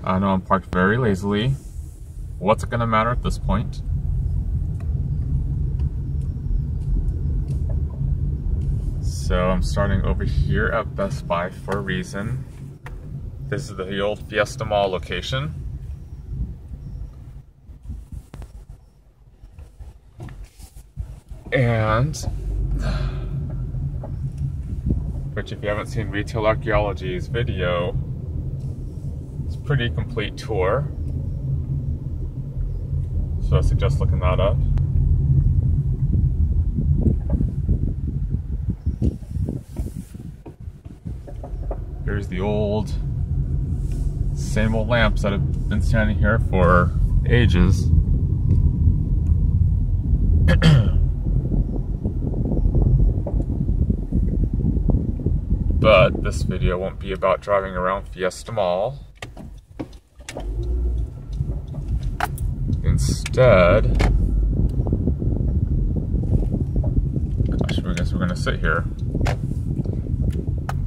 I know I'm parked very lazily. What's it gonna matter at this point? So I'm starting over here at Best Buy for a reason. This is the old Fiesta Mall location. And, which if you haven't seen Retail Archaeology's video, it's a pretty complete tour. So I suggest looking that up. Here's the same old lamps that have been standing here for ages. But this video won't be about driving around Fiesta Mall. Instead, gosh, I guess we're gonna sit here.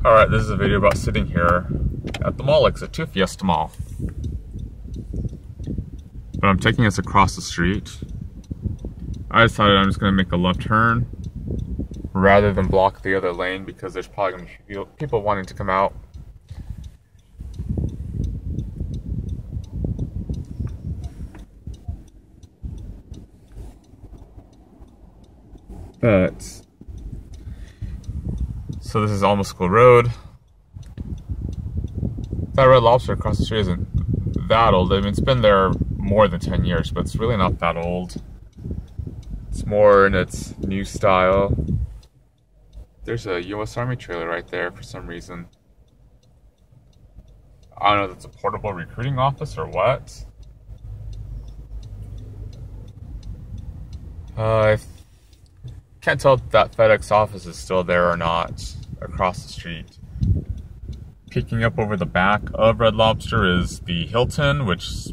Alright, this is a video about sitting here at the mall exit to Fiesta Mall. But I'm taking us across the street. I decided I'm just gonna make a left turn rather than block the other lane because there's probably gonna be people wanting to come out. But, so this is Alma School Road. That Red Lobster across the street isn't that old. I mean, it's been there more than 10 years, but it's really not that old. It's more in its new style. There's a U.S. Army trailer right there for some reason. I don't know if it's a portable recruiting office or what. I can't tell if that FedEx office is still there or not across the street. Peeking up over the back of Red Lobster is the Hilton, which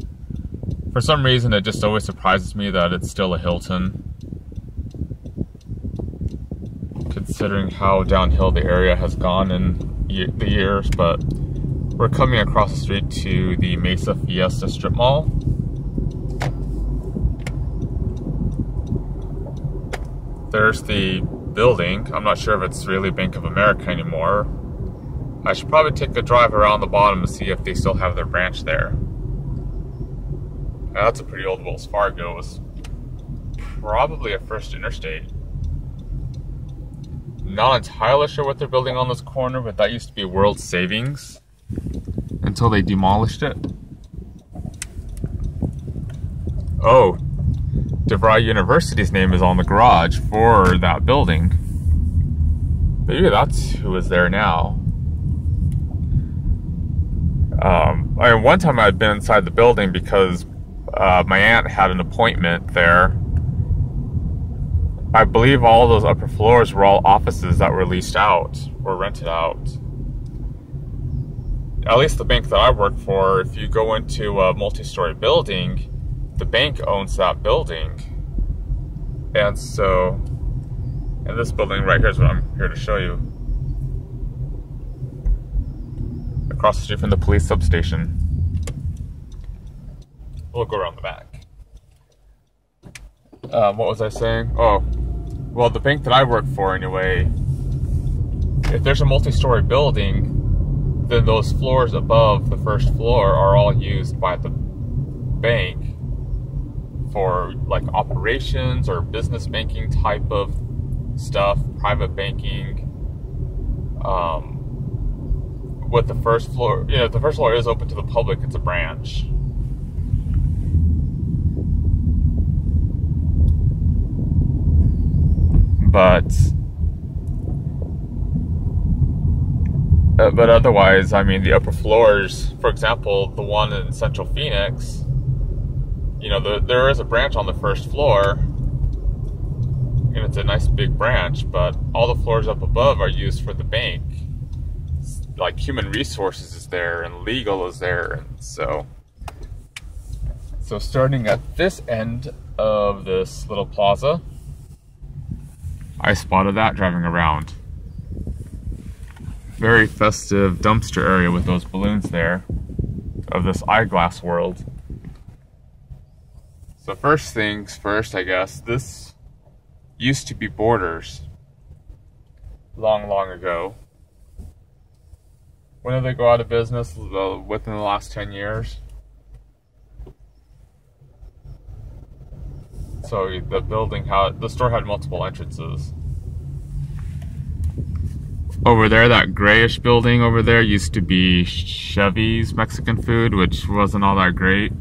for some reason it just always surprises me that it's still a Hilton, considering how downhill the area has gone in the years. But we're coming across the street to the Mesa Fiesta Strip Mall. There's the building. I'm not sure if it's really Bank of America anymore. I should probably take a drive around the bottom to see if they still have their branch there. Now, that's a pretty old Wells Fargo. It was probably a First Interstate. Not entirely sure what they're building on this corner, but that used to be World Savings until they demolished it. Oh, DeVry University's name is on the garage for that building. Maybe that's who is there now. I mean, one time I'd been inside the building because my aunt had an appointment there. I believe all those upper floors were all offices that were leased out or rented out. At least the bank that I work for, if you go into a multi-story building, the bank owns that building. And so, and this building right here is what I'm here to show you. Across the street from the police substation. We'll go around the back. What was I saying? Oh, well, the bank that I work for anyway, if there's a multi-story building, then those floors above the first floor are all used by the bank for like operations or business banking type of stuff, private banking. With the first floor, you know, if the first floor is open to the public, it's a branch. But otherwise, I mean, the upper floors, for example, the one in Central Phoenix, you know, there is a branch on the first floor, and it's a nice big branch, but all the floors up above are used for the bank. Like human resources is there, and legal is there, and so starting at this end of this little plaza, I spotted that driving around. Very festive dumpster area with those balloons there. of this eyeglass world. So first things first, I guess, this used to be Borders long, long ago. When did they go out of business? Within the last 10 years. So the store had multiple entrances. Over there, that grayish building over there used to be Chevy's Mexican food, which wasn't all that great.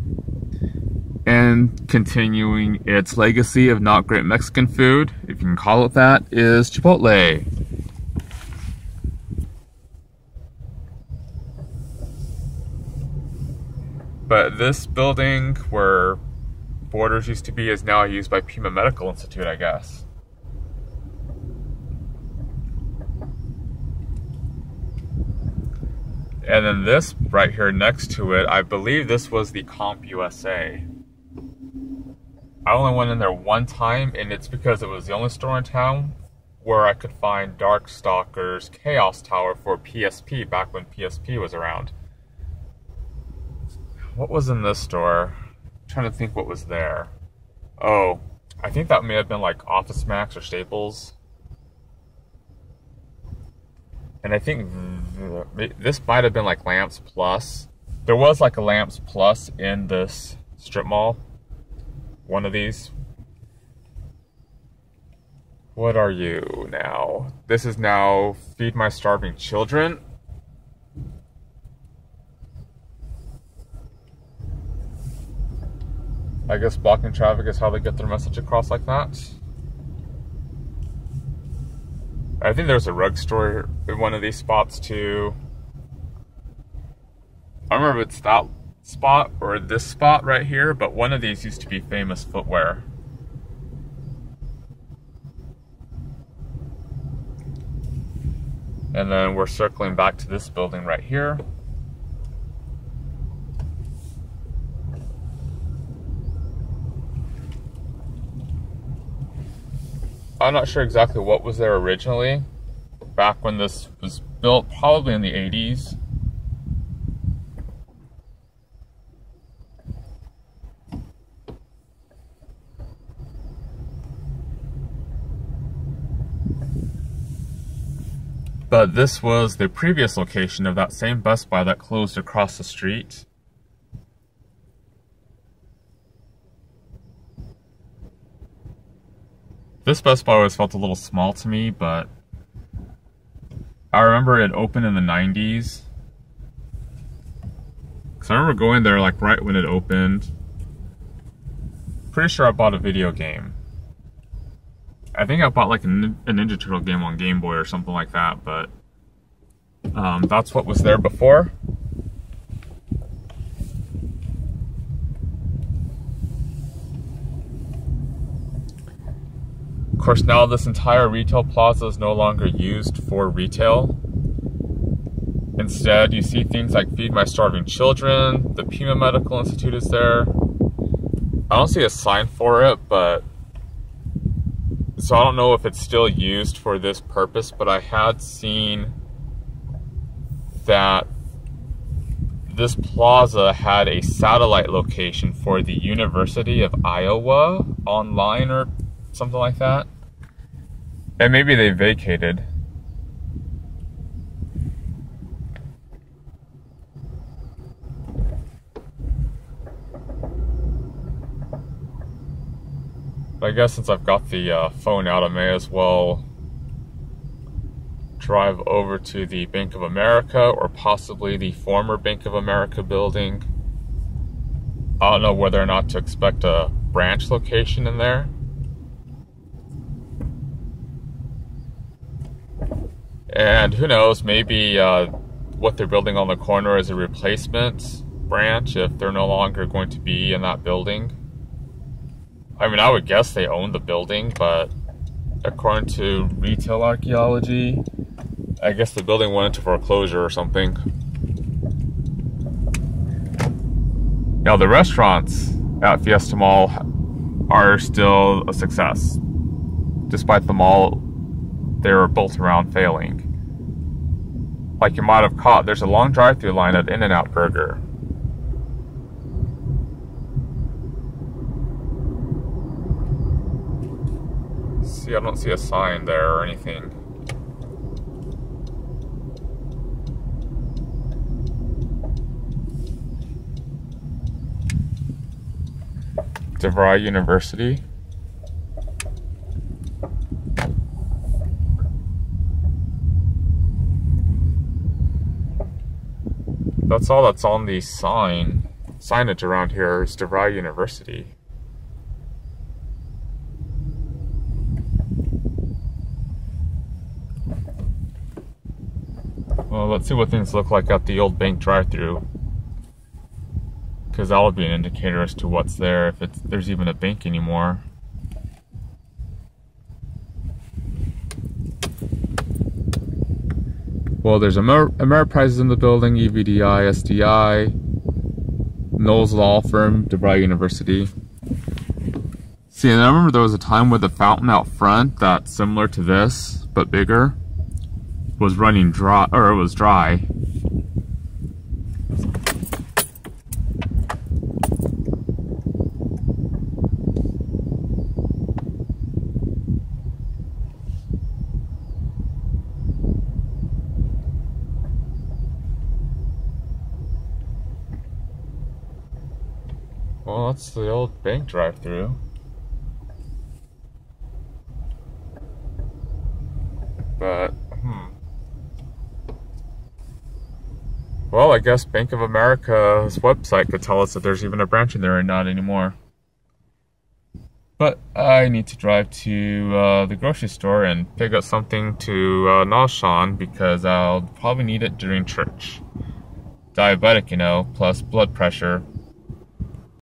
And continuing its legacy of not great Mexican food, if you can call it that, is Chipotle. But this building where Borders used to be is now used by Pima Medical Institute, I guess. And then this right here next to it, I believe this was the Comp USA. I only went in there one time, and it's because it was the only store in town where I could find Darkstalker's Chaos Tower for PSP back when PSP was around. What was in this store? I'm trying to think what was there. Oh, I think that may have been like Office Max or Staples. And I think this might have been like Lamps Plus. There was like a Lamps Plus in this strip mall. One of these. What are you now? This is now Feed My Starving Children. I guess blocking traffic is how they get their message across like that. I think there's a rug store in one of these spots too. I don't remember if it's that spot or this spot right here, but one of these used to be Famous Footwear. And then we're circling back to this building right here. I'm not sure exactly what was there originally, back when this was built, probably in the 80s. But this was the previous location of that same Best Buy that closed across the street. This Best Buy always felt a little small to me, but I remember it opened in the 90s. Because I remember going there like right when it opened. Pretty sure I bought a video game. I think I bought like a Ninja Turtle game on Game Boy or something like that, but that's what was there before. Of course, now this entire retail plaza is no longer used for retail. Instead, you see things like Feed My Starving Children, the Pima Medical Institute is there. I don't see a sign for it, but so I don't know if it's still used for this purpose, but I had seen that this plaza had a satellite location for the University of Iowa online or something like that. And maybe they vacated. But I guess since I've got the phone out, I may as well drive over to the Bank of America or possibly the former Bank of America building. I don't know whether or not to expect a branch location in there. And who knows, maybe what they're building on the corner is a replacement branch if they're no longer going to be in that building. I mean, I would guess they own the building, but according to retail archaeology, I guess the building went into foreclosure or something. Now, the restaurants at Fiesta Mall are still a success. Despite the mall, they were built around failing. Like you might have caught, there's a long drive-thru line at In-N-Out Burger. See, I don't see a sign there or anything. DeVry University. That's all that's on the signage around here is DeVry University. Well, let's see what things look like at the old bank drive-thru, because that would be an indicator as to what's there, if there's even a bank anymore. Well, there's Ameriprise in the building, EVDI, SDI, Knowles Law Firm, DeVry University. See, and I remember there was a time where the fountain out front, that's similar to this, but bigger, was running dry, or it was dry. Well, that's the old bank drive-thru. But, well, I guess Bank of America's website could tell us if there's even a branch in there or not anymore. But I need to drive to the grocery store and pick up something to nosh on, because I'll probably need it during church. Diabetic, you know, plus blood pressure.